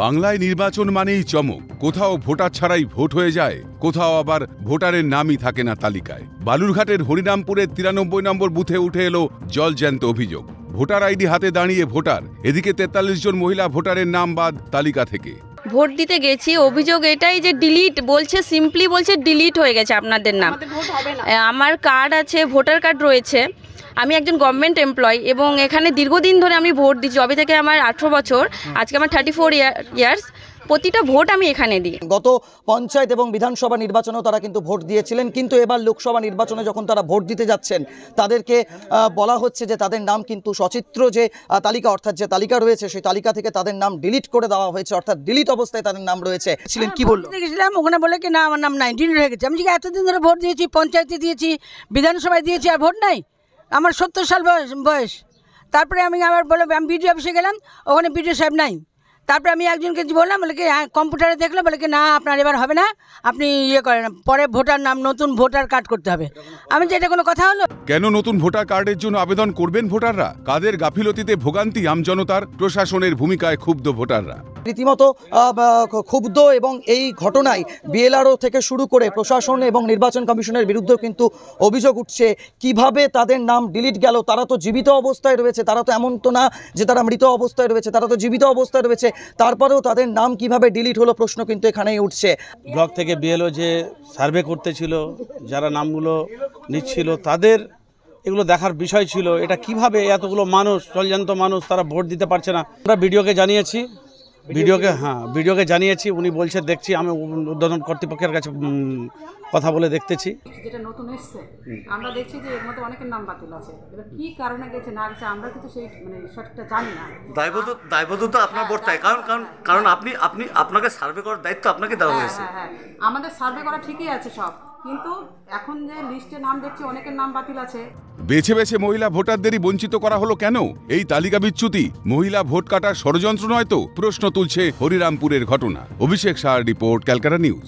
বাংলায় নির্বাচন মানেই চমক। কোথাও ভোটার ছাড়াই ভোট হয়ে যায়, কোথাও আবার ভোটারের নামই থাকে না তালিকায়। বালুরঘাটের হরিরামপুরের 93 নম্বর বুথে উঠে এলো জলজ্যান্ত অভিযোগ। ভোটার আইডি হাতে দাঁড়িয়ে ভোটার, এদিকে 43 জন মহিলা ভোটারের নাম বাদ তালিকা থেকে। ভোট দিতে গেছি, অভিযোগ এটাই যে ডিলিট বলছে, সিম্পলি বলছে ডিলিট হয়ে গেছে আপনাদের নাম। আমার কার্ড আছে, ভোটার কার্ড রয়েছে। আমি একজন গভর্নমেন্ট এমপ্লয়ি এবং এখানে দীর্ঘদিন ধরে আমি ভোট দিচ্ছি। যবে থেকে আমার 18 বছর, আজকে আমার 34 ইয়ার্স। প্রতিটা ভোট আমি এখানে দিই। গত পঞ্চায়েত এবং বিধানসভা নির্বাচনেও তারা কিন্তু ভোট দিয়েছিলেন, কিন্তু এবার লোকসভা নির্বাচনে যখন তারা ভোট দিতে যাচ্ছেন তাদেরকে বলা হচ্ছে যে তাদের নাম কিন্তু সচিত্র যে তালিকা, অর্থাৎ যে তালিকা রয়েছে সেই তালিকা থেকে তাদের নাম ডিলিট করে দেওয়া হয়েছে, অর্থাৎ ডিলিট অবস্থায় তাদের নাম রয়েছে। ছিলেন কি বললো? দেখেছিলাম ওখানে বলে কি না আমার নাম নাই, ডিলিট হয়ে গেছে। আমি যে এতদিন ধরে ভোট দিয়েছি, পঞ্চায়েতে দিয়েছি, বিধানসভায় দিয়েছি, আর ভোট নাই। আমার 70 সাল বয়স। তারপরে আমি আবার বলে আমি বিডিও অফিসে গেলাম, ওখানে বিডিও সাহেব নাই। তারপরে আমি একজনকে বললাম, বলে কি হ্যাঁ কম্পিউটারে দেখলো, বলে কি না আপনার এবার হবে না, আপনি ইয়ে করেন, পরে ভোটার নাম নতুন ভোটার কার্ড করতে হবে। আমি যে এটা কোনো কথা হলো? কেন নতুন ভোটার কার্ডের জন্য আবেদন করবেন ভোটাররা? কাদের গাফিলতিতে ভোগান্তি আমজনতার? প্রশাসনের ভূমিকায় ক্ষুব্ধ ভোটাররা। রীতিমতো ক্ষুব্ধ, এবং এই ঘটনায় বিএলআরও থেকে শুরু করে প্রশাসন এবং নির্বাচন কমিশনের বিরুদ্ধেও কিন্তু অভিযোগ উঠছে। কিভাবে তাদের নাম ডিলিট গেল? তারা তো জীবিত অবস্থায় রয়েছে, তারা তো এমন তো না যে তারা মৃত অবস্থায় রয়েছে, তারা তো জীবিত অবস্থায় রয়েছে। তারপরেও তাদের নাম কিভাবে ডিলিট হলো প্রশ্ন কিন্তু এখানেই উঠছে। ব্লক থেকে বিএলও যে সার্ভে করতেছিল, যারা নামগুলো নিচ্ছিল, তাদের এগুলো দেখার বিষয় ছিল। এটা কিভাবে এতগুলো মানুষ, জলজ্যান্ত মানুষ, তারা ভোট দিতে পারছে না। আমরা ভিডিওকে জানিয়েছি, ভিডিওকে জানিয়েছি। উনি বলছে দেখছি, আমি উদ্বোধন কর্তৃপক্ষের কাছে কথা বলে দেখতেছি। যেটা নতুন এসছে আমরা দেখছি যে এর মধ্যে অনেকের নাম বাতিল আছে। এবার কি কারণে গেছে না গেছে আমরা কিন্তু সেই সঠিকটা জানি না। দায়বদ্ধতা আপনার বর্তায়, কারণ আপনাকে সার্ভে করার দায়িত্ব আপনাকে দেওয়া হয়েছে। হ্যাঁ, আমাদের সার্ভে করা ঠিকই আছে সব, কিন্তু এখন যে লিস্টে নাম দেখছি অনেকের নাম বাতিল আছে। বেছে বেছে মহিলা ভোটারদেরই বঞ্চিত করা হলো কেন? এই তালিকা বিচ্যুতি মহিলা ভোট কাটার ষড়যন্ত্র নয় তো? প্রশ্ন তুলছে হরিরামপুরের ঘটনা। অভিষেক শাহর রিপোর্ট, ক্যালকাটা নিউজ।